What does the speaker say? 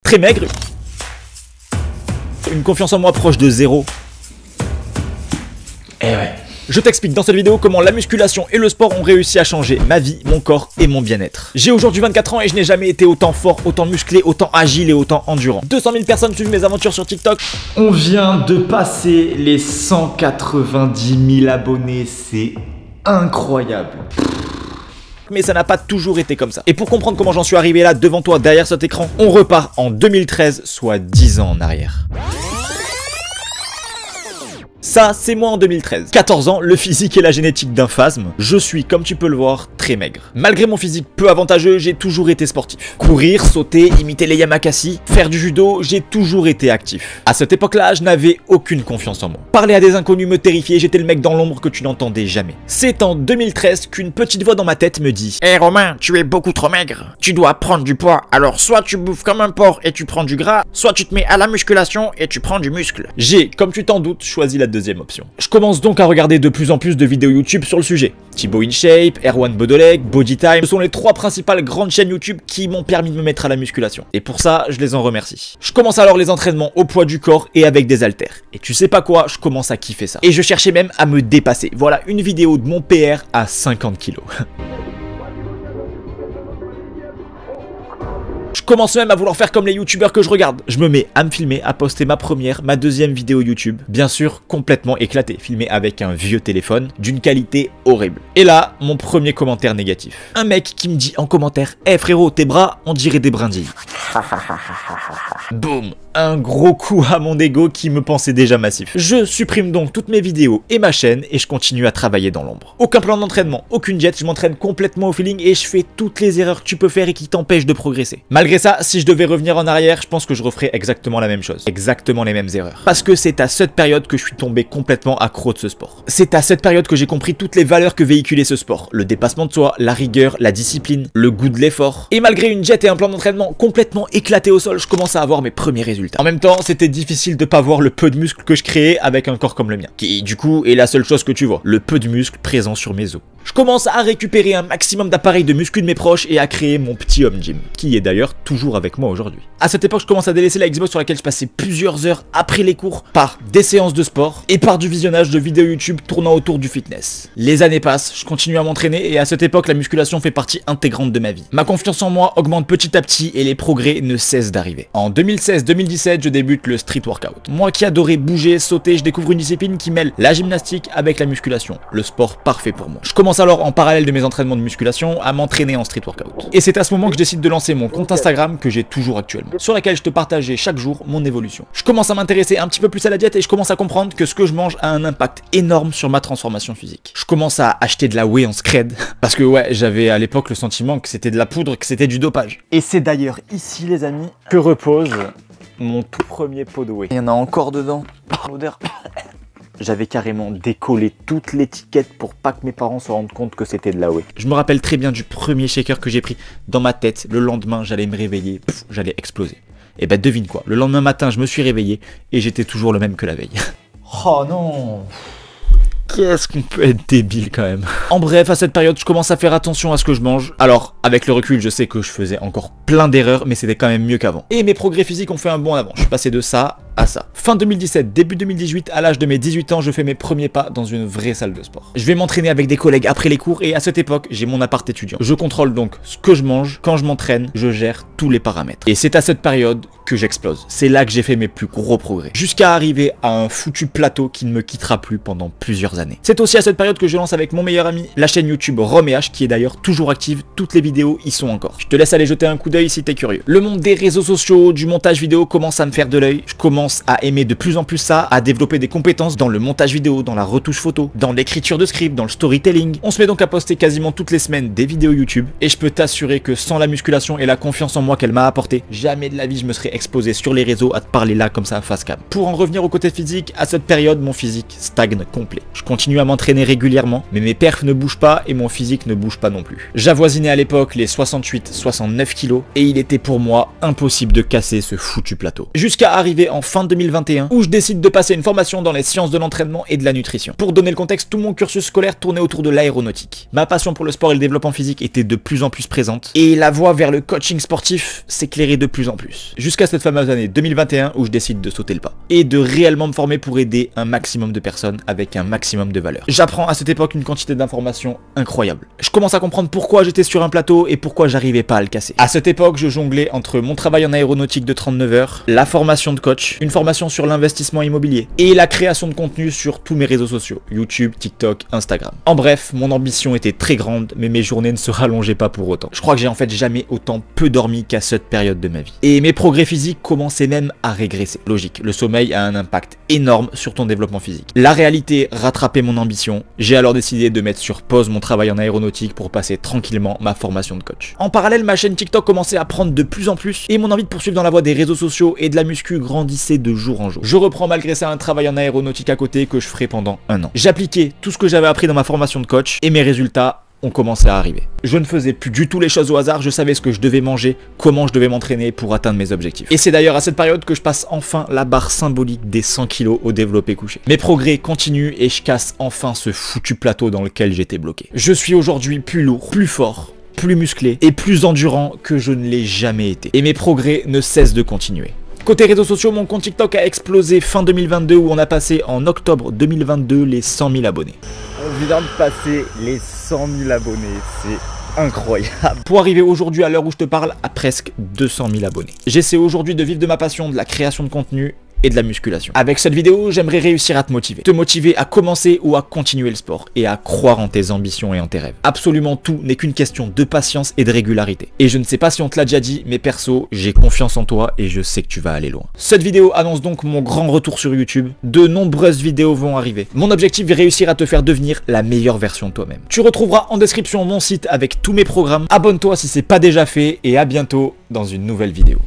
très maigre, une confiance en moi proche de 0. Eh ouais. Je t'explique dans cette vidéo comment la musculation et le sport ont réussi à changer ma vie, mon corps et mon bien-être. J'ai aujourd'hui 24 ans et je n'ai jamais été autant fort, autant musclé, autant agile et autant endurant. 200 000 personnes suivent mes aventures sur TikTok. On vient de passer les 190 000 abonnés, c'est incroyable. Mais ça n'a pas toujours été comme ça. Et pour comprendre comment j'en suis arrivé là devant toi derrière cet écran, on repart en 2013, soit 10 ans en arrière. Ça, c'est moi en 2013. 14 ans, le physique et la génétique d'un phasme. Je suis, comme tu peux le voir, très maigre. Malgré mon physique peu avantageux, j'ai toujours été sportif. Courir, sauter, imiter les Yamakasi, faire du judo, j'ai toujours été actif. À cette époque-là, je n'avais aucune confiance en moi. Parler à des inconnus me terrifiait, j'étais le mec dans l'ombre que tu n'entendais jamais. C'est en 2013 qu'une petite voix dans ma tête me dit: Hé Romain, tu es beaucoup trop maigre. Tu dois prendre du poids. Alors soit tu bouffes comme un porc et tu prends du gras, soit tu te mets à la musculation et tu prends du muscle. J'ai, comme tu t'en doutes, choisi la deuxième option. Je commence donc à regarder de plus en plus de vidéos YouTube sur le sujet. Thibaut InShape, Erwan Bodolek, Bodytime, ce sont les 3 principales grandes chaînes YouTube qui m'ont permis de me mettre à la musculation. Et pour ça, je les en remercie. Je commence alors les entraînements au poids du corps et avec des haltères. Et tu sais pas quoi, je commence à kiffer ça. Et je cherchais même à me dépasser. Voilà une vidéo de mon PR à 50 kilos. Je commence même à vouloir faire comme les youtubeurs que je regarde. Je me mets à me filmer, à poster ma première, ma deuxième vidéo YouTube. Bien sûr, complètement éclatée, filmée avec un vieux téléphone, d'une qualité horrible. Et là, mon premier commentaire négatif. Un mec qui me dit en commentaire: « Eh frérot, tes bras, on dirait des brindilles. » Boum. Un gros coup à mon ego qui me pensait déjà massif. Je supprime donc toutes mes vidéos et ma chaîne et je continue à travailler dans l'ombre. Aucun plan d'entraînement, aucune diète, je m'entraîne complètement au feeling et je fais toutes les erreurs que tu peux faire et qui t'empêchent de progresser. Malgré ça, si je devais revenir en arrière, je pense que je referais exactement la même chose. Exactement les mêmes erreurs. Parce que c'est à cette période que je suis tombé complètement accro de ce sport. C'est à cette période que j'ai compris toutes les valeurs que véhiculait ce sport. Le dépassement de soi, la rigueur, la discipline, le goût de l'effort. Et malgré une diète et un plan d'entraînement complètement éclaté au sol, je commence à avoir mes premiers résultats. En même temps, c'était difficile de pas voir le peu de muscles que je créais avec un corps comme le mien, qui du coup est la seule chose que tu vois, le peu de muscles présents sur mes os. Je commence à récupérer un maximum d'appareils de muscu de mes proches et à créer mon petit home gym, qui est d'ailleurs toujours avec moi aujourd'hui. À cette époque, je commence à délaisser la Xbox sur laquelle je passais plusieurs heures après les cours par des séances de sport et par du visionnage de vidéos YouTube tournant autour du fitness. Les années passent, je continue à m'entraîner et à cette époque, la musculation fait partie intégrante de ma vie. Ma confiance en moi augmente petit à petit et les progrès ne cessent d'arriver. En 2016-2017, je débute le street workout. Moi qui adorais bouger, sauter, je découvre une discipline qui mêle la gymnastique avec la musculation. Le sport parfait pour moi. Je commence alors en parallèle de mes entraînements de musculation à m'entraîner en street workout. Et c'est à ce moment que je décide de lancer mon compte Instagram que j'ai toujours actuellement, sur laquelle je te partageais chaque jour mon évolution. Je commence à m'intéresser un petit peu plus à la diète et je commence à comprendre que ce que je mange a un impact énorme sur ma transformation physique. Je commence à acheter de la whey en scred parce que ouais, j'avais à l'époque le sentiment que c'était de la poudre, que c'était du dopage. Et c'est d'ailleurs ici les amis que repose mon tout premier pot de whey. Il y en a encore dedans. L'odeur. J'avais carrément décollé toute l'étiquette pour pas que mes parents se rendent compte que c'était de la whey. Je me rappelle très bien du premier shaker que j'ai pris. Dans ma tête, le lendemain, j'allais me réveiller, j'allais exploser. Et ben devine quoi, le lendemain matin, je me suis réveillé et j'étais toujours le même que la veille. Oh non! Qu'est-ce qu'on peut être débile quand même. En bref, à cette période, je commence à faire attention à ce que je mange. Alors, avec le recul, je sais que je faisais encore plein d'erreurs, mais c'était quand même mieux qu'avant. Et mes progrès physiques ont fait un bond en avant. Je suis passé de ça à ça. Fin 2017, début 2018, à l'âge de mes 18 ans, je fais mes premiers pas dans une vraie salle de sport. Je vais m'entraîner avec des collègues après les cours et à cette époque, j'ai mon appart étudiant. Je contrôle donc ce que je mange, quand je m'entraîne, je gère tous les paramètres. Et c'est à cette période que j'explose. C'est là que j'ai fait mes plus gros progrès. Jusqu'à arriver à un foutu plateau qui ne me quittera plus pendant plusieurs années. C'est aussi à cette période que je lance avec mon meilleur ami la chaîne YouTube RomH qui est d'ailleurs toujours active, toutes les vidéos y sont encore. Je te laisse aller jeter un coup d'œil si t'es curieux. Le monde des réseaux sociaux, du montage vidéo commence à me faire de l'œil. Je commence à aimer de plus en plus ça, à développer des compétences dans le montage vidéo, dans la retouche photo, dans l'écriture de script, dans le storytelling. On se met donc à poster quasiment toutes les semaines des vidéos YouTube et je peux t'assurer que sans la musculation et la confiance en moi qu'elle m'a apporté, jamais de la vie je me serais exposé sur les réseaux à te parler là comme ça face cam. Pour en revenir au côté physique, à cette période mon physique stagne complet. Je continue à m'entraîner régulièrement, mais mes perfs ne bougent pas et mon physique ne bouge pas non plus. J'avoisinais à l'époque les 68-69 kilos et il était pour moi impossible de casser ce foutu plateau. Jusqu'à arriver en fin fin 2021 où je décide de passer une formation dans les sciences de l'entraînement et de la nutrition. Pour donner le contexte, tout mon cursus scolaire tournait autour de l'aéronautique. Ma passion pour le sport et le développement physique était de plus en plus présente et la voie vers le coaching sportif s'éclairait de plus en plus. Jusqu'à cette fameuse année 2021 où je décide de sauter le pas et de réellement me former pour aider un maximum de personnes avec un maximum de valeur. J'apprends à cette époque une quantité d'informations incroyable. Je commence à comprendre pourquoi j'étais sur un plateau et pourquoi j'arrivais pas à le casser. À cette époque, je jonglais entre mon travail en aéronautique de 39 heures, la formation de coach, une formation sur l'investissement immobilier et la création de contenu sur tous mes réseaux sociaux, YouTube, TikTok, Instagram. En bref, mon ambition était très grande, mais mes journées ne se rallongeaient pas pour autant. Je crois que j'ai en fait jamais autant peu dormi qu'à cette période de ma vie. Et mes progrès physiques commençaient même à régresser. Logique, le sommeil a un impact énorme sur ton développement physique. La réalité rattrapait mon ambition, j'ai alors décidé de mettre sur pause mon travail en aéronautique pour passer tranquillement ma formation de coach. En parallèle, ma chaîne TikTok commençait à prendre de plus en plus et mon envie de poursuivre dans la voie des réseaux sociaux et de la muscu grandissait de jour en jour. Je reprends malgré ça un travail en aéronautique à côté que je ferai pendant un an. J'appliquais tout ce que j'avais appris dans ma formation de coach et mes résultats ont commencé à arriver. Je ne faisais plus du tout les choses au hasard, je savais ce que je devais manger, comment je devais m'entraîner pour atteindre mes objectifs. Et c'est d'ailleurs à cette période que je passe enfin la barre symbolique des 100 kg au développé couché. Mes progrès continuent et je casse enfin ce foutu plateau dans lequel j'étais bloqué. Je suis aujourd'hui plus lourd, plus fort, plus musclé et plus endurant que je ne l'ai jamais été. Et mes progrès ne cessent de continuer. Côté réseaux sociaux, mon compte TikTok a explosé fin 2022 où on a passé en octobre 2022 les 100 000 abonnés. On vient de passer les 100 000 abonnés, c'est incroyable. Pour arriver aujourd'hui à l'heure où je te parle à presque 200 000 abonnés. J'essaie aujourd'hui de vivre de ma passion, de la création de contenu et de la musculation. Avec cette vidéo, j'aimerais réussir à te motiver. Te motiver à commencer ou à continuer le sport et à croire en tes ambitions et en tes rêves. Absolument tout n'est qu'une question de patience et de régularité. Et je ne sais pas si on te l'a déjà dit, mais perso, j'ai confiance en toi et je sais que tu vas aller loin. Cette vidéo annonce donc mon grand retour sur YouTube. De nombreuses vidéos vont arriver. Mon objectif est réussir à te faire devenir la meilleure version de toi-même. Tu retrouveras en description mon site avec tous mes programmes. Abonne-toi si c'est pas déjà fait et à bientôt dans une nouvelle vidéo.